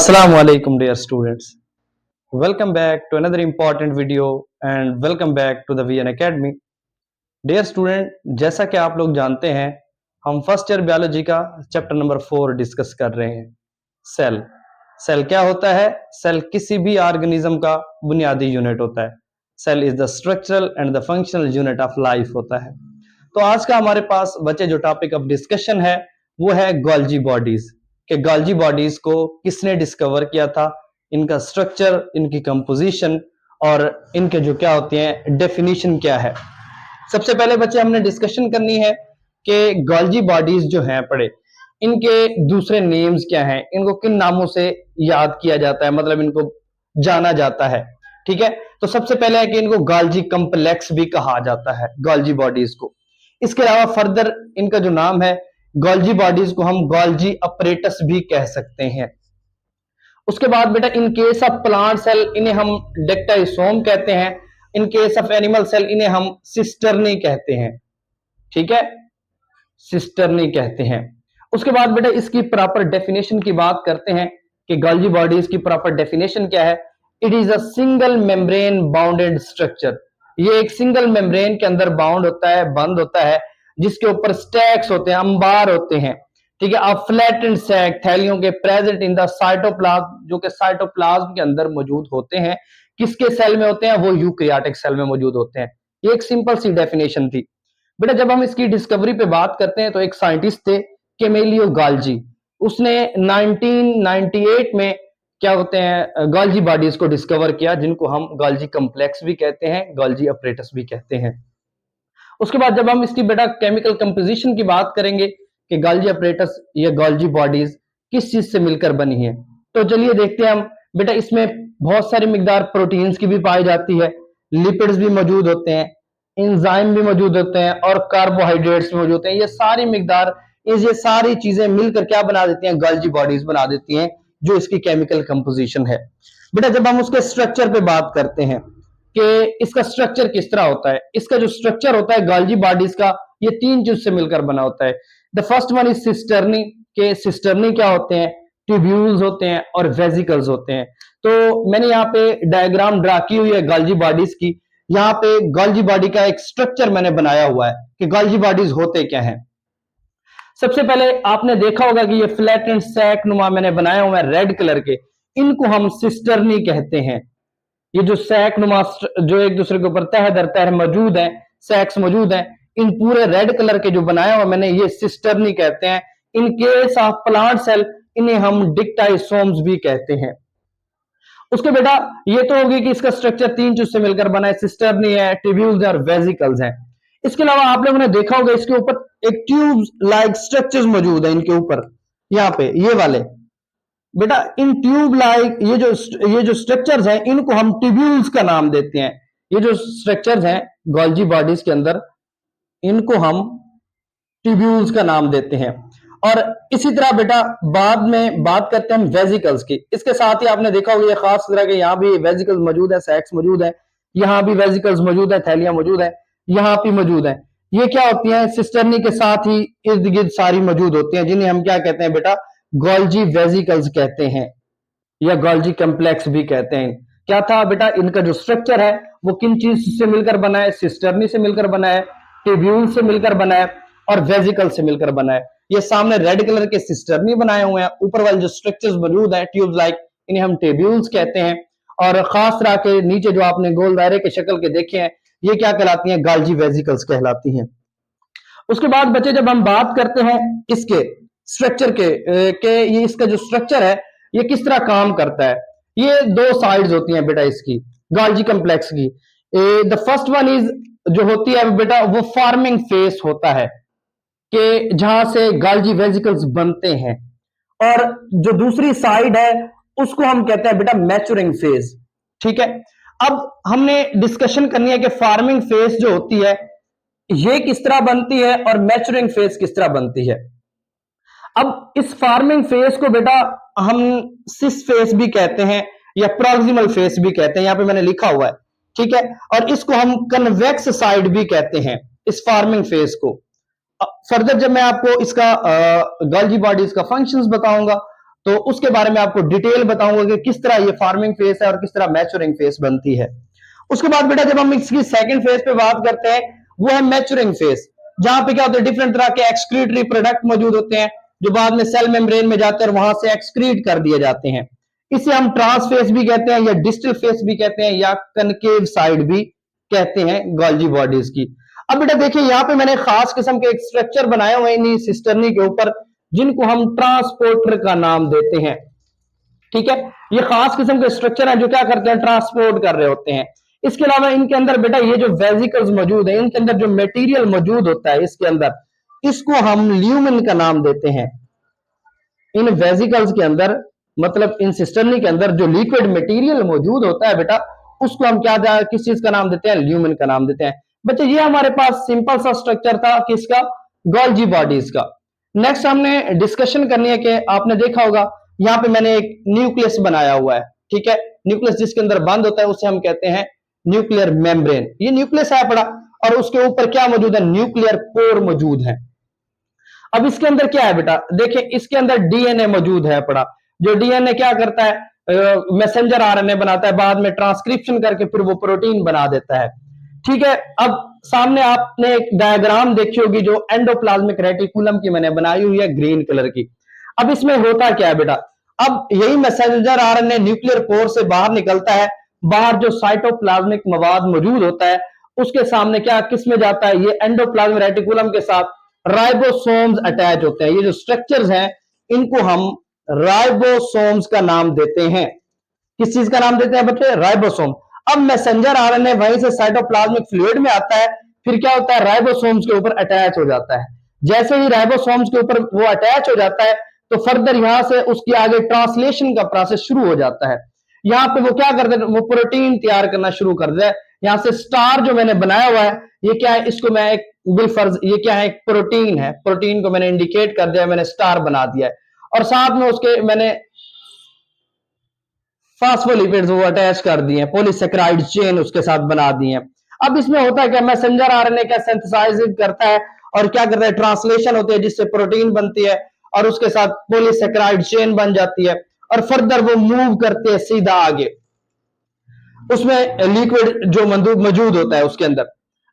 Assalamu alaikum dear students. Welcome back to another important video and welcome back to the VN Academy. Dear student, जैसा कि आप लोग जानते हैं हम फर्स्ट ईयर बायोलॉजी का चैप्टर नंबर 4 डिस्कस कर रहे हैं। सेल सेल क्या होता है? सेल किसी भी ऑर्गेनिज्म का बुनियादी यूनिट होता है। Cell is the structural and the functional unit of life होता है। तो आज का हमारे पास बचे जो टॉपिक ऑफ डिस्कशन है वो है गोल्जी बॉडीज कि गोल्जी बॉडीज को किसने डिस्कवर किया था, इनका स्ट्रक्चर, इनकी कंपोजिशन और इनके जो क्या होते हैं डेफिनेशन क्या है। सबसे पहले बच्चे हमने डिस्कशन करनी है कि गोल्जी बॉडीज जो हैं पढ़े, इनके दूसरे नेम्स क्या हैं, इनको किन नामों से याद किया जाता है, मतलब इनको जाना जाता है। ठीक है, तो सबसे पहले है कि इनको गोल्जी कॉम्प्लेक्स भी कहा जाता है गोल्जी बॉडीज को। इसके अलावा फर्दर इनका जो नाम है गोल्जी बॉडीज को हम गोल्जी अपरेटस भी कह सकते हैं। उसके बाद बेटा in case of plant cell इन्हें हम डेक्टाइसोम कहते हैं, in case of animal cell इन्हें हम सिस्टर्नी कहते हैं। ठीक है, सिस्टर्नी कहते हैं। उसके बाद बेटा इसकी प्रॉपर डेफिनेशन की बात करते हैं कि गोल्जी बॉडीज की प्रॉपर डेफिनेशन क्या है। It is a single membrane bounded structure. ये एक सिंगल मेम्ब्रेन के अंदर बाउंड होता है, बंद होता है, जिसके ऊपर स्टैक्स होते हैं, अंबार होते हैं। ठीक है, अब फ्लैटेंड सैक थैलियों के प्रेजेंट इन द साइटोप्लाज्म, जो कि साइटोप्लाज्म के अंदर मौजूद होते हैं। किसके सेल में होते हैं? वो यूकैरियोटिक सेल में मौजूद होते हैं। ये एक सिंपल सी डेफिनेशन थी। बेटा जब हम इसकी डिस्कवरी पे बात करते हैं तो एक साइंटिस्ट थे कैमेलियो गोल्जी, उसने 1998 में क्या होते हैं गोल्जी बॉडीज को डिस्कवर किया, जिनको हम गोल्जी कॉम्प्लेक्स भी कहते हैं, गोल्जी अपरेटस भी कहते हैं। उसके बाद जब हम इसकी बेटा केमिकल कंपोजिशन की बात करेंगे कि गोल्जी अपरेटस या गोल्जी बॉडीज किस चीज से मिलकर बनी है, तो चलिए देखते हैं हम। बेटा इसमें बहुत सारी मिकदार प्रोटीन्स की भी पाई जाती है, लिपिड्स भी मौजूद होते हैं, एंजाइम भी मौजूद होते हैं और कार्बोहाइड्रेट्स भी मौजूद होते हैं। ये सारी मिकदार, ये सारी चीजें मिलकर क्या बना देती हैं? गोल्जी बॉडीज बना देती हैं, जो इसकी केमिकल कंपोजिशन है। बेटा जब हम उसके स्ट्रक्चर पे बात करते हैं कि इसका स्ट्रक्चर किस तरह होता है, इसका जो स्ट्रक्चर होता है गोल्जी बॉडीज का, ये तीन चीज से मिलकर बना होता है। The first one is cisternae. के सिस्टर्नी क्या होते हैं? ट्यूब्यूल्स होते हैं और वेसिकल्स होते हैं। तो मैंने यहाँ पे डायग्राम ड्रा की हुई है गोल्जी बॉडीज की। यहाँ पे गोल्जी बॉडी का एक स्ट्रक्चर मैंने बनाया हुआ है कि गोल्जी बॉडीज होते क्या हैं। सबसे पहले आपने देखा होगा कि ये फ्लैट एंड सैक नुमा मैंने बनाया हुआ है रेड कलर के, इनको हम सिस्टर्नी कहते हैं। ये जो सैक नुमा जो एक दूसरे के ऊपर तह दर तह मौजूद है, सैक्स मौजूद है, इन पूरे रेड कलर के जो बनाया हुआ मैंने, ये सिस्टर्नी कहते हैं। In case of plant cell इन्हें हम डिक्टाइसोम्स भी कहते हैं। उसके बेटा ये तो होगी कि इसका स्ट्रक्चर तीन चीज से मिलकर बना है, सिस्टर्नी है, ट्यूब्यूल्स है और वेसिकल्स हैं। इसके अलावा आप लोगों ने देखा होगा इसके ऊपर एक ट्यूब लाइक स्ट्रक्चर्स मौजूद है इनके ऊपर, यहाँ पे ये वाले। बेटा इन ट्यूब लाइक ये जो स्ट्रक्चर्स हैं इनको हम ट्यूब्यूल्स का नाम देते हैं। ये जो स्ट्रक्चर्स हैं गोल्जी बॉडीज के अंदर, इनको हम ट्यूब्यूल्स का नाम देते हैं। और इसी तरह बेटा बाद में बात करते हैं हम वेसिकल्स की। इसके साथ ही आपने देखा होगा ये खास तरह के यहाँ भी वेसिकल्स मौजूद है, सैक्स मौजूद है, यहाँ भी वेसिकल्स मौजूद है, थैलियां मौजूद है, यहाँ भी मौजूद है। ये क्या होती हैं? सिस्टर्नी के साथ ही इर्द गिर्द सारी मौजूद होती हैं, जिन्हें हम क्या कहते हैं बेटा? गोल्जी वेसिकल्स कहते हैं या गोल्जी कॉम्प्लेक्स भी कहते हैं। क्या था बेटा? इनका जो स्ट्रक्चर है वो किन चीज से मिलकर बना है? सिस्टर्नी से मिलकर बना है, ट्यूब्यूल से मिलकर बना है और वेसिकल से मिलकर बना है। ये सामने रेड कलर के सिस्टर्नी बनाए हुए हैं, ऊपर वाले जो स्ट्रक्चर्स मौजूद हैं ट्यूब लाइक, इन्हें हम ट्यूब्यूल्स कहते हैं। और खास तरह के नीचे जो आपने गोल दायरे के शक्ल के देखे हैं, ये क्या कहलाती हैं? गोल्जी वेसिकल्स कहलाती हैं। उसके बाद बच्चे जब हम बात करते हैं इसके स्ट्रक्चर के ये इसका जो स्ट्रक्चर है ये किस तरह काम करता है। ये दो साइड्स होती हैं बेटा इसकी गोल्जी कॉम्प्लेक्स की। द फर्स्ट वन इज जो होती है बेटा वो फार्मिंग फेस होता है कि जहां से गोल्जी वेसिकल्स बनते हैं, और जो दूसरी साइड है उसको हम कहते हैं बेटा मैच्योरिंग फेज। ठीक है, अब हमने डिस्कशन करनी है कि फार्मिंग फेज जो होती है ये किस तरह बनती है और मैच्योरिंग फेज किस तरह बनती है। अब इस फार्मिंग फेज को बेटा हम सिस फेज भी कहते हैं या प्रॉक्सिमल फेज भी कहते हैं, यहां पे मैंने लिखा हुआ है। ठीक है, और इसको हम कन्वेक्स साइड भी कहते हैं इस फार्मिंग फेज को। फर्दर जब मैं आपको इसका गोल्जी बॉडीज का फंक्शंस बताऊंगा तो उसके बारे में आपको डिटेल बताऊंगा कि किस तरह ये फार्मिंग फेज है और किस तरह मैच्योरिंग फेज बनती है। उसके बाद बेटा जब हम इसकी सेकंड फेज पे बात करते हैं वो है मैच्योरिंग फेज, जहां पे क्या होता है डिफरेंट तरह के एक्सक्रीटरी प्रोडक्ट मौजूद होते हैं जो बाद में सेल मेम्ब्रेन में जाते हैं और वहां से एक्सक्रीट कर दिए जाते हैं। इसे हम ट्रांसफेज भी कहते हैं या डिस्टल फेज भी कहते हैं या कनकेव साइड भी कहते हैं गोल्जी बॉडीज की। अब बेटा देखिए यहाँ पे मैंने खास किस्म के एक स्ट्रक्चर बनाए हुए हैं सिस्टर्नी के ऊपर जिनको हम ट्रांसपोर्टर का नाम देते हैं। ठीक है, ये खास किस्म के स्ट्रक्चर है जो क्या करते हैं ट्रांसपोर्ट कर रहे होते हैं। इसके अलावा इनके अंदर बेटा ये जो वेजिकल्स मौजूद है इनके अंदर जो मटेरियल मौजूद होता है इसके अंदर इसको हम ल्यूमेन का नाम देते हैं। इन वेजिकल्स के अंदर मतलब इन सिस्टर्नी के अंदर जो लिक्विड मटेरियल मौजूद होता है बेटा उसको हम क्या किस चीज का नाम देते हैं ल्यूमेन का नाम देते हैं। बच्चे ये हमारे पास सिंपल सा स्ट्रक्चर था किसका गोल्जी बॉडीज का। नेक्स्ट हमने डिस्कशन करनी है कि आपने देखा होगा यहाँ पे मैंने एक न्यूक्लियस बनाया हुआ है। ठीक है, न्यूक्लियस जिसके अंदर बंद होता है उसे हम कहते हैं न्यूक्लियर मेम्ब्रेन। ये न्यूक्लियस है पड़ा और उसके ऊपर क्या मौजूद है न्यूक्लियर पोर मौजूद है। अब इसके अंदर क्या है बेटा देखिए इसके अंदर डीएनए मौजूद है पड़ा, जो डीएनए क्या करता है मैसेंजर आरएनए बनाता है, बाद में ट्रांसक्रिप्शन करके फिर वो प्रोटीन बना देता है। ठीक है, अब सामने आपने एक डायग्राम देखी होगी जो एंडोप्लाज्मिक रेटिकुलम की मैंने बनाई हुई है ग्रीन कलर की। अब इसमें होता क्या है बेटा, अब यही मैसेंजर आरएनए न्यूक्लियर पोर से बाहर निकलता है, बाहर जो साइटोप्लाज्मिक मवाद मौजूद होता है उसके सामने क्या किस में जाता है ये एंडोप्लाज्मिक रेटिकुलम के साथ राइबोसोम्स अटैच होते हैं। ये जो स्ट्रक्चर्स हैं इनको हम राइबोसोम्स का नाम देते हैं। किस चीज का नाम देते हैं बच्चे राइबोसोम। अब मैसेंजर आरएनए वहीं से साइटोप्लाज्मिक फ्लूइड में आता है, फिर क्या होता है राइबोसोम्स के ऊपर अटैच हो जाता है। जैसे ही राइबोसोम्स के ऊपर वो अटैच हो जाता है तो फर्दर यहां से उसकी आगे ट्रांसलेशन का प्रोसेस शुरू हो जाता है। यहाँ पे वो क्या करते हैं वो प्रोटीन तैयार करना शुरू कर दे। यहाँ से स्टार जो मैंने बनाया हुआ है ये क्या है इसको मैं एक बिलफर्ज ये क्या है एक प्रोटीन है, प्रोटीन को मैंने इंडिकेट कर दिया, मैंने स्टार बना दिया है और साथ में उसके मैंने फास्फोलिपिड्स वो अटैच कर दिए हैं, पॉलीसेकेराइड चेन उसके साथ बना दी है। अब इसमें होता है क्या मैसेंजर आरएनए क्या सिंथेसाइज करता है और क्या करता है ट्रांसलेशन होती है जिससे प्रोटीन बनती है और उसके साथ पॉलीसेकेराइड चेन बन जाती है और फर्दर वो मूव करते हैं सीधा आगे उसमें लिक्विड जो मौजूद होता है उसके अंदर।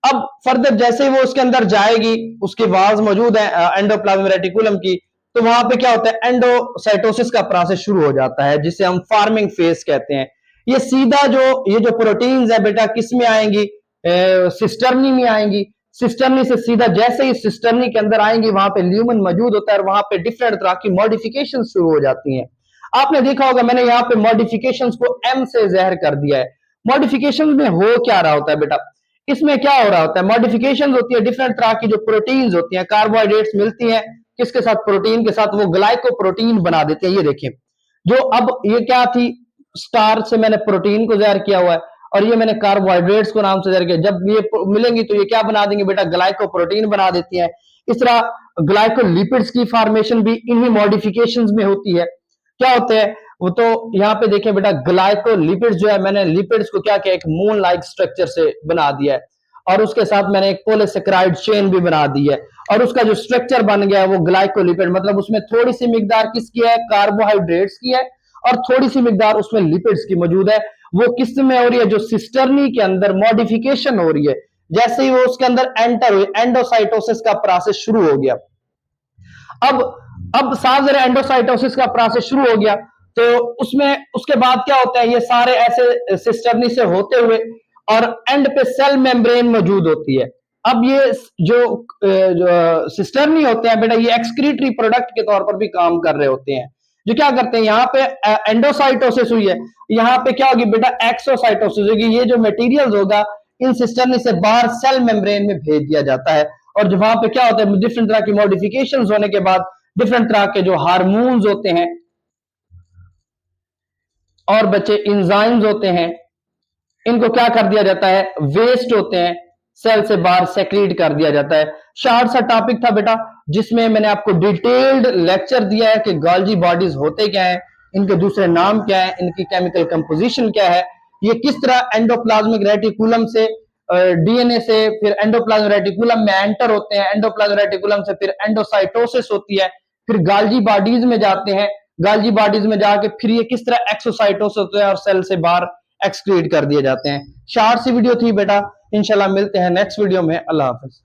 अब फर्दर जैसे ही वो उसके अंदर जाएगी उसकी वाल्स मौजूद है एंडोप्लाज्मिक रेटिकुलम की, तो वहां पे क्या होता है एंडोसाइटोसिस का प्रोसेस शुरू हो जाता है जिसे हम फार्मिंग फेज कहते हैं। ये सीधा ये जो प्रोटीन्स है बेटा किस में आएंगी सिस्टर्नी में आएंगी। सिस्टर्नी से सीधा जैसे ही सिस्टर्नी के अंदर आएंगी वहां पे ल्यूमन मौजूद होता है और वहां पे डिफरेंट तरह की मॉडिफिकेशन शुरू हो जाती हैं। आपने देखा होगा मैंने यहाँ पे मॉडिफिकेशंस को एम से जहर कर दिया है। मॉडिफिकेशन में हो क्या रहा होता है बेटा, इसमें क्या हो रहा होता है मॉडिफिकेशन होती है डिफरेंट तरह की जो प्रोटीन्स होती हैं कार्बोहाइड्रेट्स मिलती हैं किसके साथ प्रोटीन के साथ वो ग्लाइकोप्रोटीन बना देते हैं। ये देखिए जो अब ये क्या थी स्टार से मैंने प्रोटीन को जहर किया हुआ है और ये मैंने कार्बोहाइड्रेट्स को नाम से जहर किया, जब ये मिलेंगी तो ये क्या बना देंगे बेटा ग्लाइकोप्रोटीन बना देती है। इस तरह ग्लाइकोलिपिड्स की फॉर्मेशन भी इन्हीं मॉडिफिकेशंस में होती है। क्या होते हैं वो तो यहाँ पे देखिए बेटा ग्लाइकोलिपिड्स जो है मैंने लिपिड्स को क्या किया एक मून लाइक स्ट्रक्चर से बना दिया है और उसके साथ मैंने एक पॉलीसेकेराइड चेन भी बना दी है और उसका जो स्ट्रक्चर बन गया है वो ग्लाइकोलिपिड मतलब उसमें थोड़ी सी मिकदार किसकी है कार्बोहाइड्रेट्स की है और थोड़ी सी मिकदार उसमें लिपिड्स की मौजूद है। वो किस में हो रही है जो सिस्टर्नी के अंदर मॉडिफिकेशन हो रही है, जैसे ही वो उसके अंदर एंटर हुई एंडोसाइटोसिस का प्रोसेस शुरू हो गया। अब साथ जरा एंडोसाइटोसिस का प्रोसेस शुरू हो गया तो उसमें उसके बाद क्या होता है ये सारे ऐसे सिस्टर्नी से होते हुए और एंड पे सेल मेम्ब्रेन मौजूद होती है। अब ये जो सिस्टर्नी होते हैं बेटा ये एक्सक्रीटरी प्रोडक्ट के तौर पर भी काम कर रहे होते हैं जो क्या करते हैं यहाँ पे एंडोसाइटोसिस हुई है, यहाँ पे क्या होगी बेटा एक्सोसाइटोसिस होगी। ये जो मटेरियल होगा इन सिस्टर्नी से बाहर सेल मेम्ब्रेन में भेज दिया जाता है और जो वहां पे क्या होता है डिफरेंट तरह की मॉडिफिकेशंस होने के बाद डिफरेंट तरह के जो हार्मोन्स होते हैं और बच्चे इंजाइम्स होते हैं इनको क्या कर दिया जाता है वेस्ट होते हैं सेल से बाहर सेक्रीट कर दिया जाता है। शॉर्ट सा टॉपिक था बेटा जिसमें मैंने आपको डिटेल्ड लेक्चर दिया है कि गोल्जी बॉडीज होते क्या है, इनके दूसरे नाम क्या है, इनकी केमिकल कंपोजिशन क्या है, ये किस तरह एंडोप्लाज्मिक रेटिकुलम से डीएनए से फिर एंडोप्लाज्मिक रेटिकुलम में एंटर होते हैं, एंडोप्लाज्मिक रेटिकुलम से फिर एंडोसाइटोसिस होती है, फिर गोल्जी बॉडीज में जाते हैं, गाल्जी बॉडीज में जाके फिर ये किस तरह एक्सोसाइटोसिस होते हैं और सेल से बाहर एक्सक्रीट कर दिए जाते हैं। शॉर्ट सी वीडियो थी बेटा, इंशाल्लाह मिलते हैं नेक्स्ट वीडियो में। अल्लाह हाफिज।